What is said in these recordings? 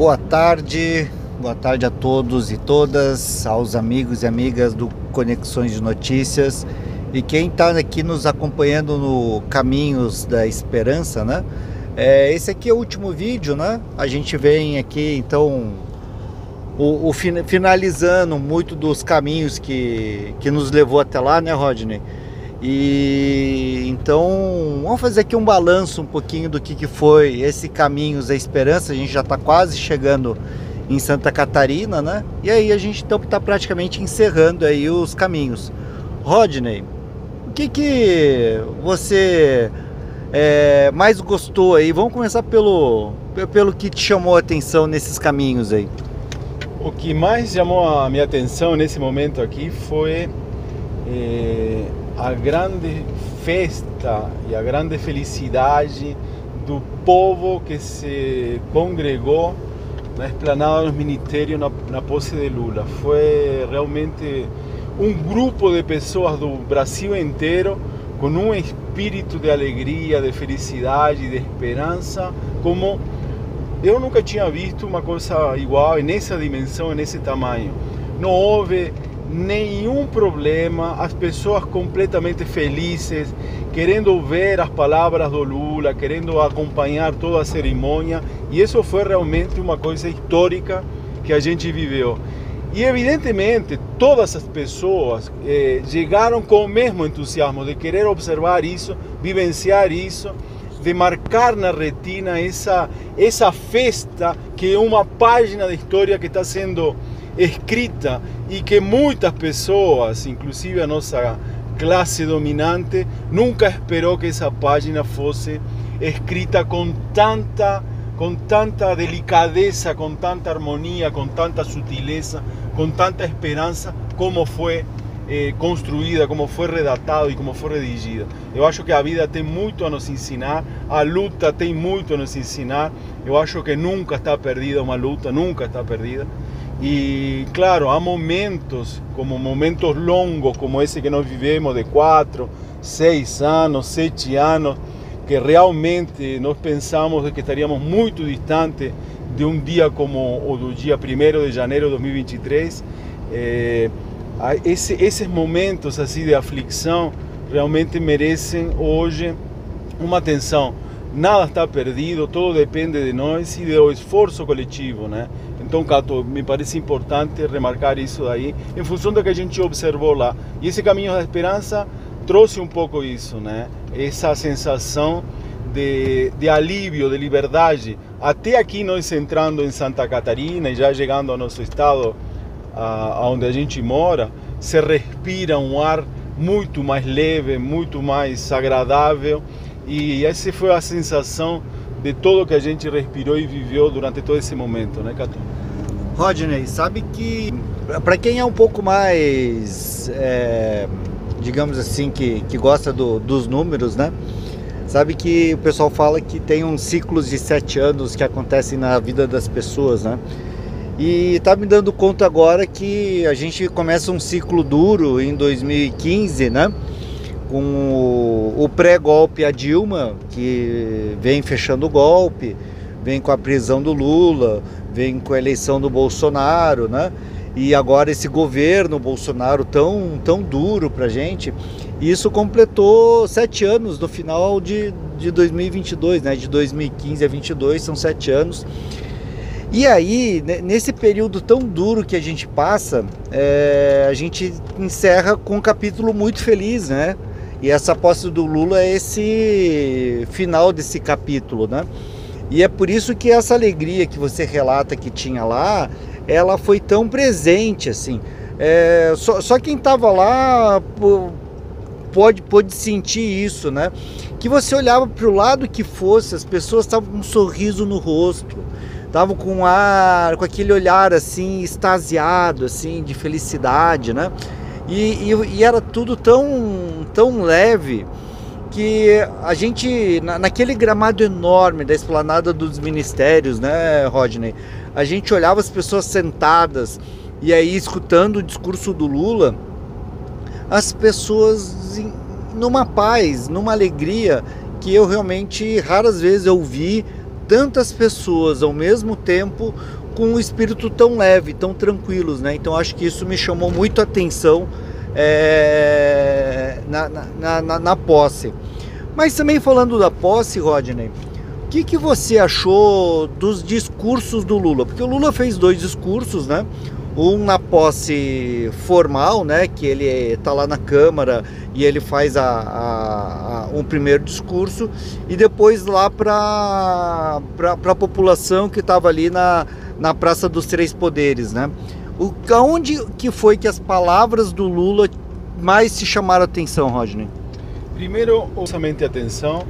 boa tarde a todos e todas, aos amigos e amigas do Conexões de Notícias e quem está aqui nos acompanhando no Caminhos da Esperança, né? Esse aqui é o último vídeo, né? A gente vem aqui então finalizando muito dos caminhos que nos levou até lá, né, Rodney? E então vamos fazer aqui um balanço um pouquinho do que foi esse Caminhos da Esperança. A gente já está quase chegando em Santa Catarina, né? E aí a gente então está praticamente encerrando aí os caminhos. Rodney, o que você mais gostou aí? Vamos começar pelo que te chamou a atenção nesses caminhos aí. O que mais chamou a minha atenção nesse momento aqui foi a grande festa e a grande felicidade do povo que se congregou na esplanada dos ministérios na posse de Lula. Foi realmente um grupo de pessoas do Brasil inteiro com um espírito de alegria, de felicidade, de esperança, como eu nunca tinha visto uma coisa igual nessa dimensão, nesse tamanho. Não houve nenhum problema, as pessoas completamente felizes, querendo ver as palavras do Lula, querendo acompanhar toda a cerimônia, e isso foi realmente uma coisa histórica que a gente viveu. E evidentemente todas as pessoas chegaram com o mesmo entusiasmo de querer observar isso, vivenciar isso, de marcar na retina essa festa que é uma página da história que está sendo escrita e que muitas pessoas, inclusive a nossa classe dominante, nunca esperou que essa página fosse escrita com tanta delicadeza, com tanta harmonia, com tanta sutileza, com tanta esperança, como foi construída, como foi redatado e como foi redigida. Eu acho que a vida tem muito a nos ensinar, a luta tem muito a nos ensinar. Eu acho que nunca está perdida uma luta, nunca está perdida. E claro, há momentos, como momentos longos como esse que nós vivemos de 4, 6 anos, 7 anos, que realmente nós pensamos que estaríamos muito distante de um dia como o do dia 1º de janeiro de 2023. Esses momentos assim de aflição realmente merecem hoje uma atenção. Nada está perdido, tudo depende de nós e do esforço coletivo, né? Então, Cato, me parece importante remarcar isso daí, em função do que a gente observou lá. E esse Caminho da Esperança trouxe um pouco isso, né? Essa sensação de alívio, de liberdade. Até aqui nós entrando em Santa Catarina e já chegando ao nosso estado, onde a gente mora, se respira um ar muito mais leve, muito mais agradável. E essa foi a sensação de tudo que a gente respirou e viveu durante todo esse momento, né, Cato? Rodney, sabe que para quem é um pouco mais, digamos assim, que gosta dos números, né? Sabe que o pessoal fala que tem uns ciclos de 7 anos que acontecem na vida das pessoas, né? E tá me dando conta agora que a gente começa um ciclo duro em 2015, né? Com o pré-golpe a Dilma, que vem fechando o golpe, vem com a prisão do Lula, vem com a eleição do Bolsonaro, né? E agora esse governo Bolsonaro tão duro pra gente. E isso completou 7 anos no final de 2022, né? De 2015 a 22 são 7 anos. E aí, nesse período tão duro que a gente passa, a gente encerra com um capítulo muito feliz, né? E essa posse do Lula é esse final desse capítulo, né? E é por isso que essa alegria que você relata que tinha lá, ela foi tão presente, assim. Só quem estava lá pode sentir isso, né? Que você olhava para o lado que fosse, as pessoas estavam com um sorriso no rosto, estavam com aquele olhar assim, extasiado, assim, de felicidade, né? E era tudo tão leve que a gente, naquele gramado enorme da esplanada dos ministérios, né, Rodney? A gente olhava as pessoas sentadas e aí escutando o discurso do Lula, as pessoas numa paz, numa alegria que eu realmente raras vezes eu vi tantas pessoas ao mesmo tempo com um espírito tão leve, tão tranquilos, né? Então acho que isso me chamou muito a atenção na posse. Mas também falando da posse, Rodney, o que você achou dos discursos do Lula? Porque o Lula fez 2 discursos, né? Um na posse formal, né? Que ele está lá na Câmara e ele faz um primeiro discurso, e depois lá para a população que estava ali na Praça dos Três Poderes, né? Aonde que foi que as palavras do Lula mais se chamaram a atenção, Rodney? Primeiro, justamente a atenção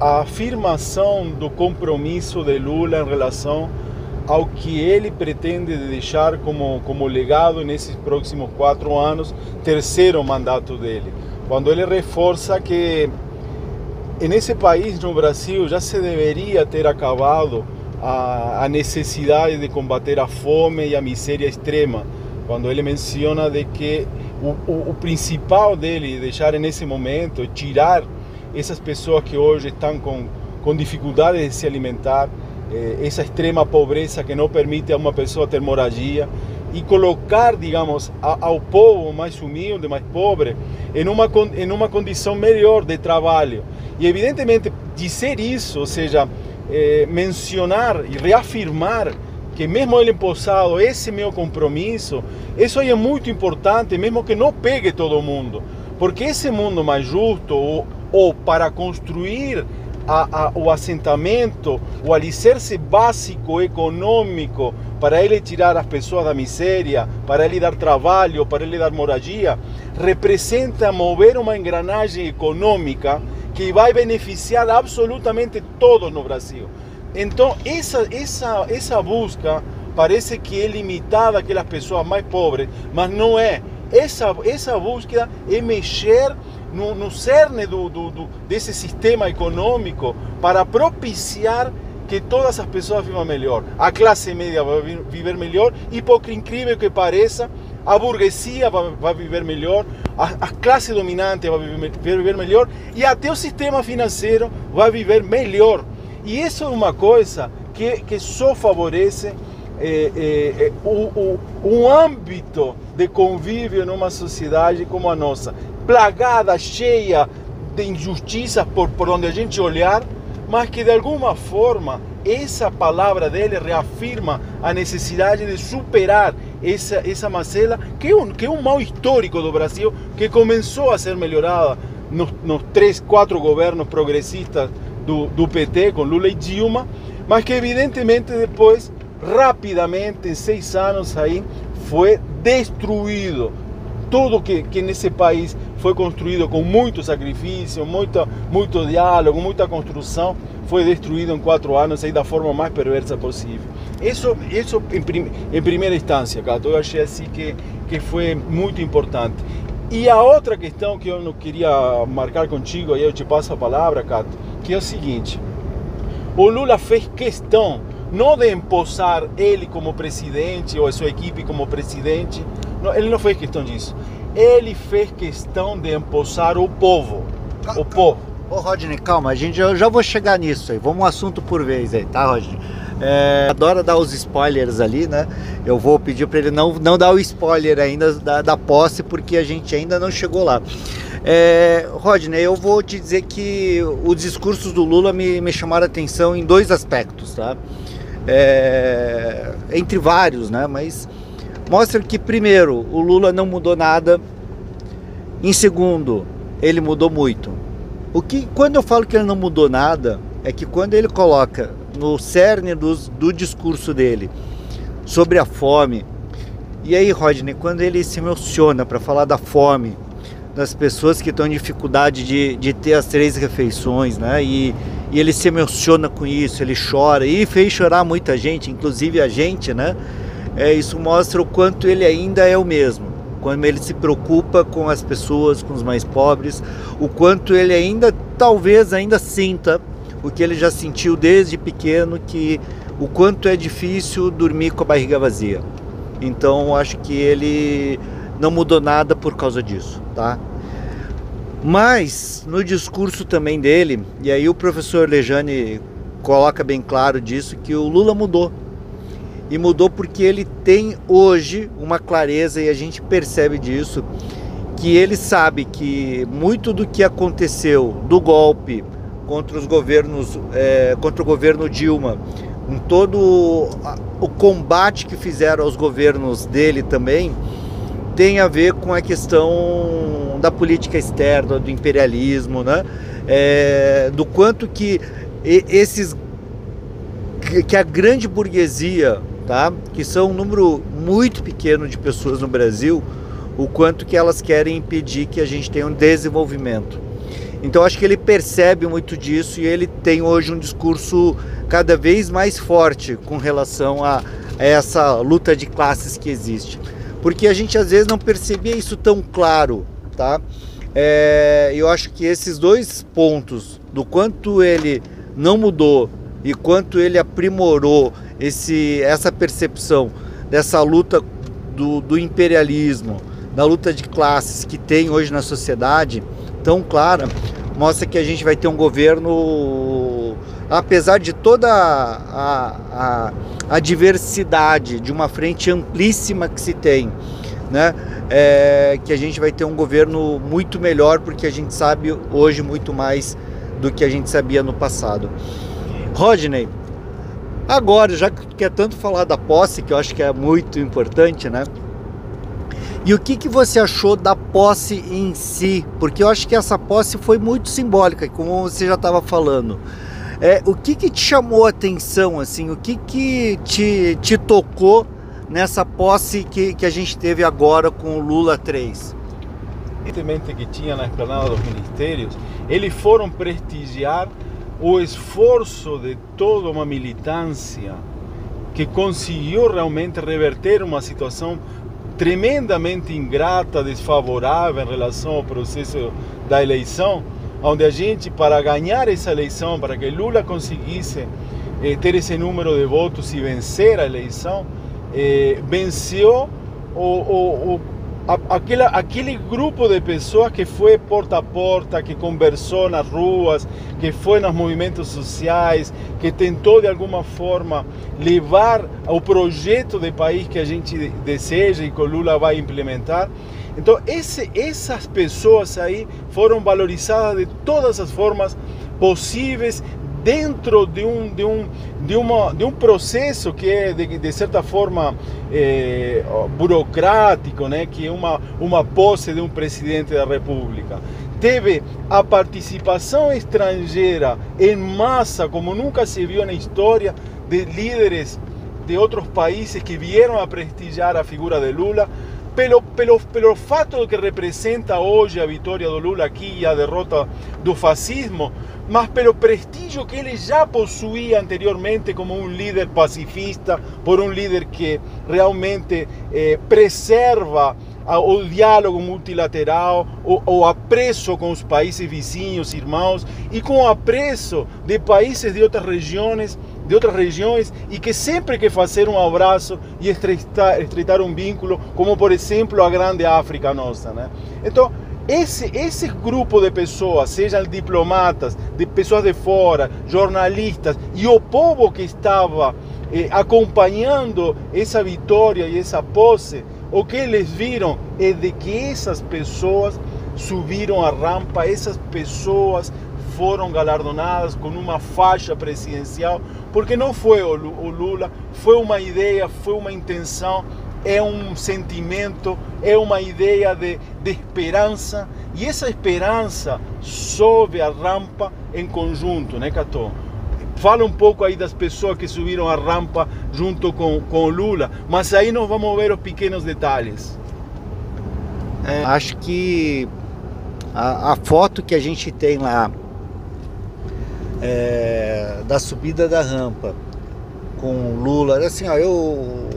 a afirmação do compromisso de Lula em relação ao que ele pretende deixar como legado nesses próximos 4 anos, terceiro mandato dele. Quando ele reforça que nesse país, no Brasil, já se deveria ter acabado a necessidade de combater a fome e a miséria extrema. Quando ele menciona de que o principal dele deixar nesse momento, tirar essas pessoas que hoje estão com dificuldades de se alimentar, essa extrema pobreza que não permite a uma pessoa ter moradia, e colocar, digamos, ao povo mais humilde, mais pobre, em uma condição melhor de trabalho. E evidentemente dizer isso, ou seja, mencionar e reafirmar que mesmo ele empossado, esse meu compromisso, isso aí é muito importante, mesmo que não pegue todo mundo, porque esse mundo mais justo, ou para construir o assentamento, o alicerce básico econômico, para ele tirar as pessoas da miséria, para ele dar trabalho, para ele dar moradia, representa mover uma engrenagem econômica que vai beneficiar absolutamente todos no Brasil. Então essa busca parece que é limitada àquelas pessoas mais pobres, mas não é. Essa búsqueda é mexer no cerne desse sistema econômico para propiciar que todas as pessoas vivam melhor. A classe média vai viver melhor e, por incrível que pareça, a burguesia vai viver melhor, a classe dominante vai viver melhor e até o sistema financeiro vai viver melhor. E isso é uma coisa que só favorece um âmbito de convívio numa sociedade como a nossa, plagada, cheia de injustiças por onde a gente olhar, mas que de alguma forma essa palavra dele reafirma a necessidade de superar essa macela, que é um mal histórico do Brasil, que começou a ser melhorada nos 3, 4 governos progressistas do PT, com Lula e Dilma, mas que evidentemente depois, rapidamente, em 6 anos aí, foi destruído. Tudo que nesse país foi construído com muito sacrifício, muito diálogo, muita construção, foi destruído em 4 anos aí da forma mais perversa possível. Isso em primeira instância, Cato, eu achei assim que foi muito importante. E a outra questão que eu não queria marcar contigo, aí eu te passo a palavra, Cato, que é o seguinte: o Lula fez questão não de empossar ele como presidente ou a sua equipe como presidente, não, ele não fez questão disso. Ele fez questão de empossar o povo. O povo. Ô Rodney, calma, eu já vou chegar nisso aí. Vamos um assunto por vez aí, tá, Rodney? Adora dar os spoilers ali, né? Eu vou pedir para ele não dar o spoiler ainda da posse, porque a gente ainda não chegou lá. Rodney, eu vou te dizer que os discursos do Lula me chamaram a atenção em 2 aspectos, tá? Entre vários, né? Mas mostra que, primeiro, o Lula não mudou nada. Em segundo, ele mudou muito. Quando eu falo que ele não mudou nada, é que quando ele coloca no cerne do discurso dele sobre a fome, e aí, Rodney, quando ele se emociona para falar da fome, das pessoas que estão em dificuldade de ter as 3 refeições, né? E ele se emociona com isso, ele chora, e fez chorar muita gente, inclusive a gente, né? Isso mostra o quanto ele ainda é o mesmo, quando ele se preocupa com as pessoas, com os mais pobres, o quanto ele talvez ainda sinta o que ele já sentiu desde pequeno, que o quanto é difícil dormir com a barriga vazia. Então acho que ele não mudou nada por causa disso, tá? Mas no discurso também dele, e aí o professor Lejane coloca bem claro disso, que o Lula mudou. E mudou porque ele tem hoje uma clareza, e a gente percebe disso, que ele sabe que muito do que aconteceu do golpe contra os governos, contra o governo Dilma, com todo o combate que fizeram aos governos dele também, tem a ver com a questão da política externa, do imperialismo, né? Do quanto que que a grande burguesia, tá? Que são um número muito pequeno de pessoas no Brasil, o quanto que elas querem impedir que a gente tenha um desenvolvimento. Então acho que ele percebe muito disso e ele tem hoje um discurso cada vez mais forte com relação a essa luta de classes que existe. Porque a gente às vezes não percebia isso tão claro, tá? Eu acho que esses dois pontos, do quanto ele não mudou e quanto ele aprimorou essa percepção dessa luta do imperialismo, da luta de classes que tem hoje na sociedade tão clara, mostra que a gente vai ter um governo, apesar de toda a diversidade de uma frente amplíssima que se tem, né? Que a gente vai ter um governo muito melhor, porque a gente sabe hoje muito mais do que a gente sabia no passado. Rodney, agora, já que quer tanto falar da posse, que eu acho que é muito importante, né? E o que você achou da posse em si? Porque eu acho que essa posse foi muito simbólica, como você já estava falando. O que te chamou a atenção, assim? O que te tocou nessa posse que a gente teve agora com o Lula 3? Evidentemente que tinha na esplanada dos ministérios, eles foram prestigiar o esforço de toda uma militância que conseguiu realmente reverter uma situação tremendamente ingrata, desfavorável em relação ao processo da eleição, onde a gente, para ganhar essa eleição, para que Lula conseguisse ter esse número de votos e vencer a eleição, venceu aquele grupo de pessoas que foi porta a porta, que conversou nas ruas, que foi nos movimentos sociais, que tentou de alguma forma levar ao projeto de país que a gente deseja e que o Lula vai implementar. Então essas pessoas aí foram valorizadas de todas as formas possíveis dentro de um processo que é de certa forma burocrático, né? Que é uma posse de um presidente da República. Teve a participação estrangeira em massa, como nunca se viu na história, de líderes de outros países que vieram a prestigiar a figura de Lula, pelo fato que representa hoje a vitória do Lula aqui e a derrota do fascismo, mas pelo prestígio que ele já possuía anteriormente como um líder pacifista, por um líder que realmente preserva o diálogo multilateral, o apreço com os países vizinhos, irmãos, e com o apreço de países de outras regiões, e que sempre que fazer um abraço e estreitar um vínculo, como por exemplo a grande África nossa, né? Então, esse grupo de pessoas, sejam diplomatas, de pessoas de fora, jornalistas e o povo que estava acompanhando essa vitória e essa posse, o que eles viram é de que essas pessoas subiram a rampa, essas pessoas foram galardonadas com uma faixa presidencial, porque não foi o Lula, foi uma ideia, foi uma intenção, é um sentimento, é uma ideia de esperança, e essa esperança sobe a rampa em conjunto, né, Catô? Fala um pouco aí das pessoas que subiram a rampa junto com o Lula, mas aí nós vamos ver os pequenos detalhes. Acho que a foto que a gente tem lá da subida da rampa com o Lula, assim, ó,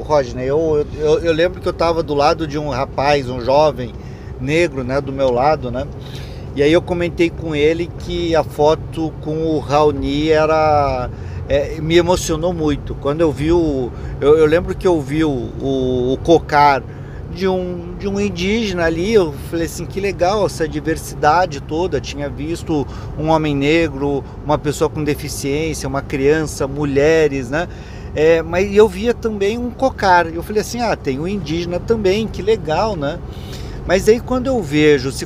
Rodney, eu lembro que eu estava do lado de um rapaz, um jovem negro, né, do meu lado, né? E aí eu comentei com ele que a foto com o Raoni me emocionou muito. Quando eu vi eu lembro que eu vi o cocar de um indígena ali. Eu falei assim, que legal essa diversidade toda. Tinha visto um homem negro, uma pessoa com deficiência, uma criança, mulheres, né? Mas eu via também um cocar. Eu falei assim, tem um indígena também, que legal, né? Mas aí quando eu vejo se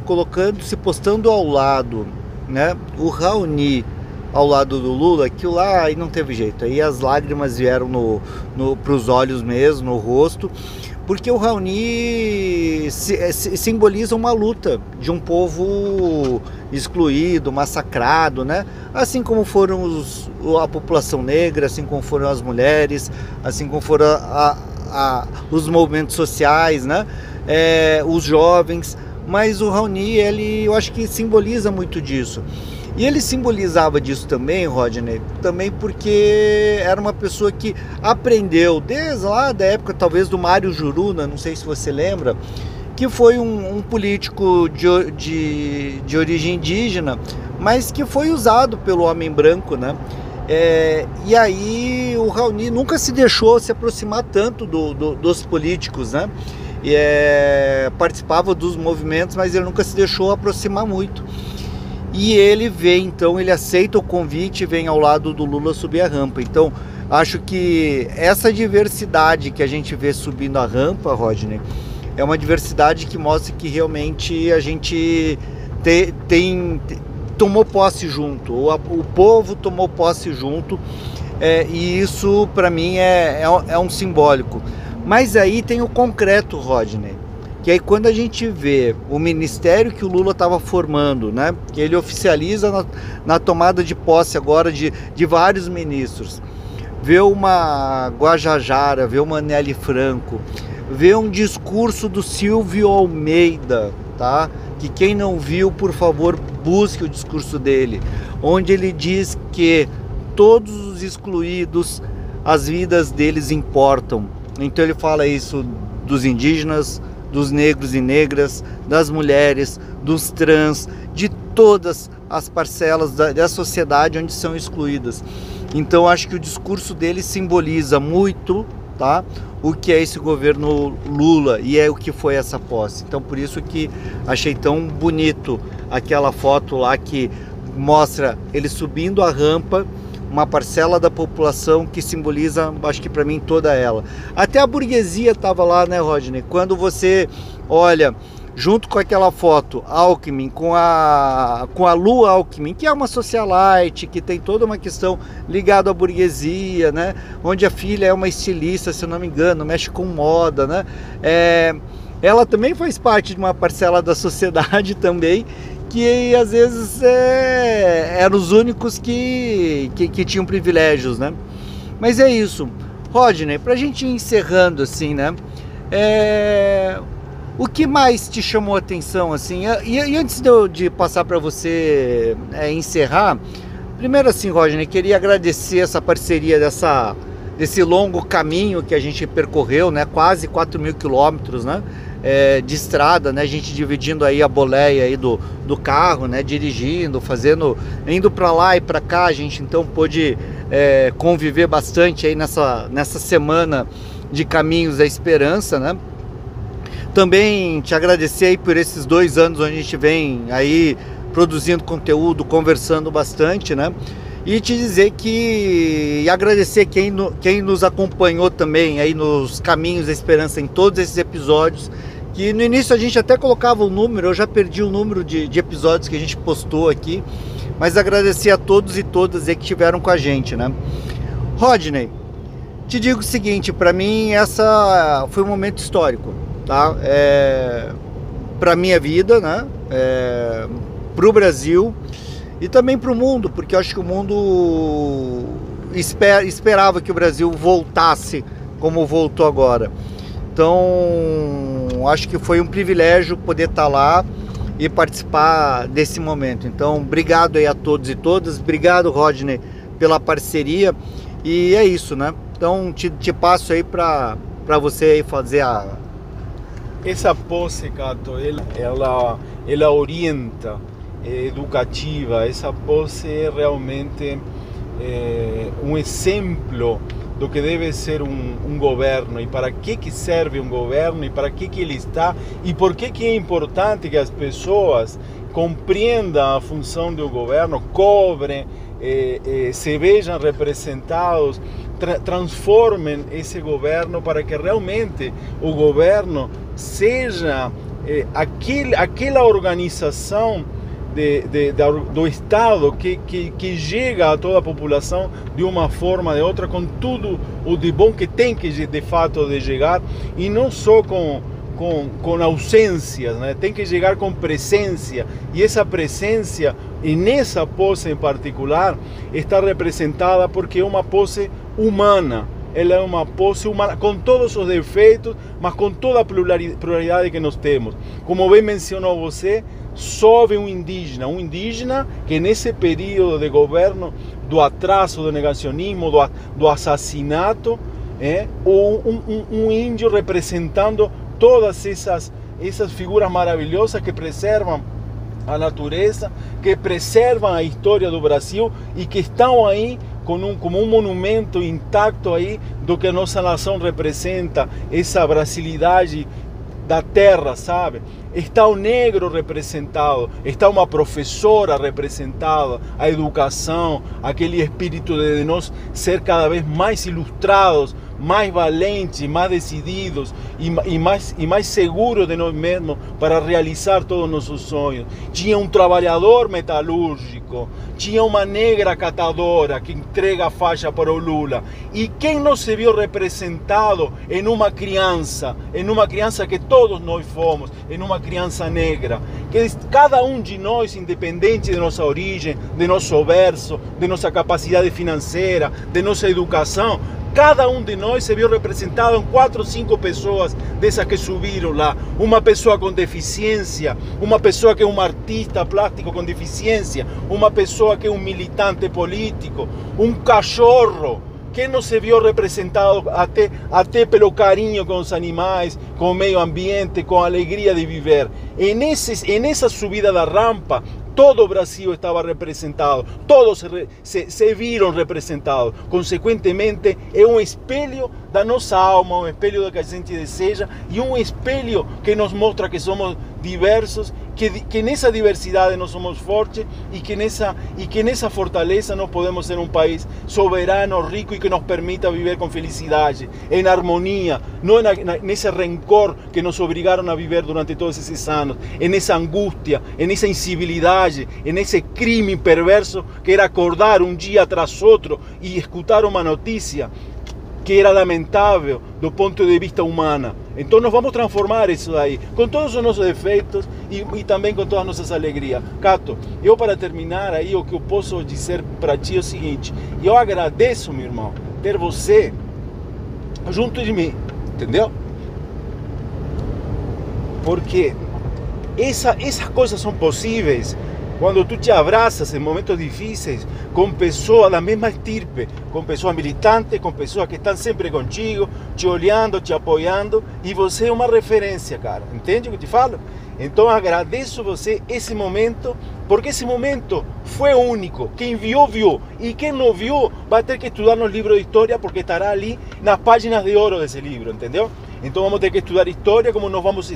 postando ao lado, né, o Raoni ao lado do Lula, aquilo lá aí não teve jeito. Aí as lágrimas vieram para os olhos mesmo, no rosto, porque o Raoni simboliza uma luta de um povo excluído, massacrado, né? Assim como foram a população negra, assim como foram as mulheres, assim como foram os movimentos sociais, né? Os jovens. Mas o Raoni, eu acho que simboliza muito disso. E ele simbolizava disso também, Rodney, também porque era uma pessoa que aprendeu desde lá da época talvez do Mário Juruna, não sei se você lembra, que foi um político de origem indígena, mas que foi usado pelo homem branco, né? E aí o Raoni nunca se deixou se aproximar tanto dos políticos, né? Participava dos movimentos, mas ele nunca se deixou aproximar muito. E ele vem, então, ele aceita o convite e vem ao lado do Lula subir a rampa. Então, acho que essa diversidade que a gente vê subindo a rampa, Rodney, é uma diversidade que mostra que realmente a gente tomou posse junto, o povo tomou posse junto, e isso para mim é um simbólico. Mas aí tem o concreto, Rodney, que aí quando a gente vê o ministério que o Lula estava formando, né, que ele oficializa na tomada de posse agora de vários ministros, vê uma Guajajara, vê uma Nelly Franco, vê um discurso do Silvio Almeida, tá? Que quem não viu, por favor, busque o discurso dele, onde ele diz que todos os excluídos, as vidas deles importam. Então ele fala isso dos indígenas, dos negros e negras, das mulheres, dos trans, de todas as parcelas da sociedade onde são excluídas. Então acho que o discurso dele simboliza muito, tá, o que é esse governo Lula e é o que foi essa posse. Então por isso que achei tão bonito aquela foto lá que mostra ele subindo a rampa, uma parcela da população que simboliza, acho que para mim, toda ela. Até a burguesia estava lá, né, Rodney? Quando você olha, junto com aquela foto, Alckmin, com a Lu Alckmin, que é uma socialite, que tem toda uma questão ligada à burguesia, né? Onde a filha é uma estilista, se eu não me engano, mexe com moda, né? Ela também faz parte de uma parcela da sociedade também, que às vezes eram os únicos que tinham privilégios, né? Mas é isso. Rodney, pra gente ir encerrando assim, né? O que mais te chamou a atenção, assim? E antes de passar para você encerrar, primeiro assim, Rodney, queria agradecer essa parceria desse longo caminho que a gente percorreu, né? Quase 4.000 quilômetros, né? De estrada, né? A gente dividindo aí a boleia aí do carro, né? Dirigindo, indo para lá e para cá. A gente então pôde conviver bastante aí nessa semana de Caminhos da Esperança, né? Também te agradecer aí por esses 2 anos onde a gente vem aí produzindo conteúdo, conversando bastante, né? E te dizer e agradecer quem nos acompanhou também aí nos Caminhos da Esperança em todos esses episódios, que no início a gente até colocava o número, eu já perdi o número de episódios que a gente postou aqui, mas agradecer a todos e todas aí que estiveram com a gente, né? Rodney, te digo o seguinte, para mim essa foi um momento histórico, tá? Para minha vida, né? Para o Brasil e também para o mundo, porque eu acho que o mundo esperava que o Brasil voltasse como voltou agora. Então, acho que foi um privilégio poder estar lá e participar desse momento. Então, obrigado aí a todos e todas. Obrigado, Rodney, pela parceria. E é isso, né? Então, te passo aí para você aí fazer Essa pose, Cato, ela orienta, é educativa. Essa pose é realmente um exemplo do que deve ser um governo e para que serve um governo e para que ele está e por que é importante que as pessoas compreendam a função do governo, cobrem, se vejam representados, transformem esse governo para que realmente o governo seja aquela organização do Estado que chega a toda a população de uma forma ou de outra, com tudo o de bom que tem que de fato de chegar, e não só com ausências, né? Tem que chegar com presença, e essa presença, e nessa posse em particular, está representada porque é uma posse humana. Ela é uma posse humana, com todos os defeitos, mas com toda a pluralidade que nós temos. Como bem mencionou você, sobe um indígena que nesse período de governo, do atraso, do negacionismo, do assassinato, um índio representando todas essas figuras maravilhosas que preservam a natureza, que preservam a história do Brasil e que estão aí como um monumento intacto aí do que a nossa nação representa, essa brasilidade da terra, sabe? Está o negro representado, está uma professora representada, a educação, aquele espírito de nós ser cada vez mais ilustrados, mais valentes, mais decididos e mais seguros de nós mesmos para realizar todos os nossos sonhos. Tinha um trabalhador metalúrgico, tinha uma negra catadora que entrega a faixa para o Lula. E quem não se viu representado em uma criança que todos nós fomos, em uma criança negra, que cada um de nós, independente de nossa origem, de nosso berço, de nossa capacidade financeira, de nossa educação, cada um de nós se viu representado em 4 ou 5 pessoas dessas que subiram lá. Uma pessoa com deficiência, uma pessoa que é um artista plástico com deficiência, uma pessoa que é um militante político, um cachorro. Quem não se viu representado até pelo carinho com os animais, com o meio ambiente, com a alegria de viver? E nessa subida da rampa, todo o Brasil estava representado, todos se viram representados. Consequentemente, é um espelho da nossa alma, um espelho do que a gente deseja e um espelho que nos mostra que somos diversos, que nessa diversidade nós somos fortes e que nessa fortaleza nós podemos ser um país soberano, rico e que nos permita viver com felicidade, em harmonia, não nesse rancor que nos obrigaram a viver durante todos esses anos, nessa angústia, nessa incivilidade, nesse crime perverso que era acordar um dia tras outro e escutar uma notícia que era lamentável do ponto de vista humano. Então nós vamos transformar isso daí, com todos os nossos defeitos e também com todas as nossas alegrias. Cato, eu para terminar aí, o que eu posso dizer para ti é o seguinte: eu agradeço, meu irmão, ter você junto de mim, entendeu? Porque essas coisas são possíveis quando tu te abraças em momentos difíceis com pessoas da mesma estirpe, com pessoas militantes, com pessoas que estão sempre contigo, te olhando, te apoiando, e você é uma referência, cara. Entende o que eu te falo? Então agradeço você esse momento, porque esse momento foi único. Quem viu, viu. E quem não viu, vai ter que estudar nos livros de história, porque estará ali nas páginas de ouro desse livro, entendeu? Então vamos ter que estudar história, como nós vamos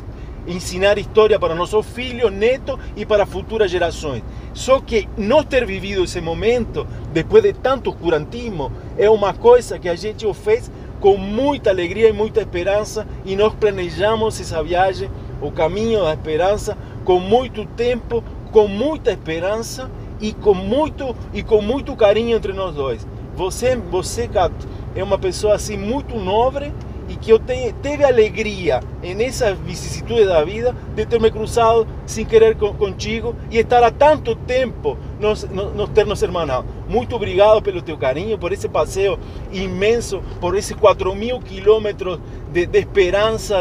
ensinar história para nossos filhos, netos e para futuras gerações. Só que não ter vivido esse momento, depois de tanto oscurantismo, é uma coisa que a gente o fez com muita alegria e muita esperança, e nós planejamos essa viagem, o caminho da esperança, com muito tempo, com muita esperança e com muito carinho entre nós dois. Você, Cato, é uma pessoa assim muito nobre, e que eu teve alegria nessa vicissitude da vida de ter me cruzado sem querer contigo e estar há tanto tempo nos ter nos hermanado. Muito obrigado pelo teu carinho, por esse passeio imenso, por esses 4.000 quilômetros de esperança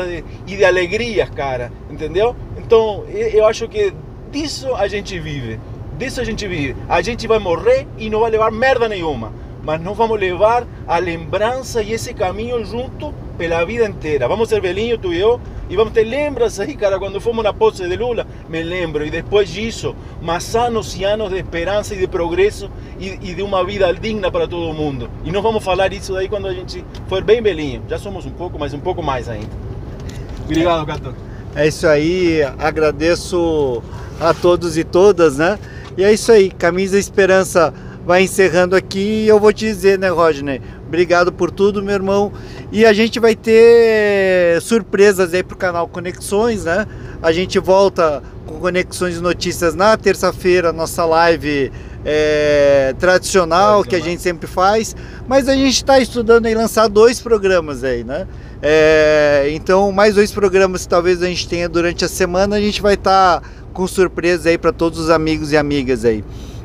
e de alegrias, cara, entendeu? Então eu acho que disso a gente vive, A gente vai morrer e não vai levar merda nenhuma. mas nós vamos levar a lembrança e esse caminho junto pela vida inteira. Vamos ser velhinhos, tu e eu, e vamos ter lembranças aí, cara, quando fomos na posse de Lula, me lembro, e depois disso, mais anos e anos de esperança e de progresso e de uma vida digna para todo mundo. E nós vamos falar isso daí quando a gente for bem velhinho. Já somos um pouco, mas um pouco mais ainda. Obrigado, Cato. É isso aí, agradeço a todos e todas, né? E é isso aí, Camisa Esperança vai encerrando aqui e eu vou te dizer, né, Rodney? Obrigado por tudo, meu irmão. E a gente vai ter surpresas aí pro canal Conexões, né? A gente volta com Conexões e Notícias na terça-feira, nossa live tradicional que a gente sempre faz. Mas a gente está estudando aí lançar 2 programas aí, né? Então, mais 2 programas que talvez a gente tenha durante a semana. A gente vai estar com surpresa aí para todos os amigos e amigas aí.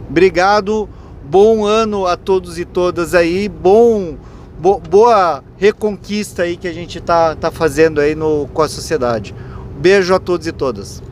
Obrigado. Bom ano a todos e todas aí, boa reconquista aí que a gente tá fazendo aí com a sociedade. Beijo a todos e todas.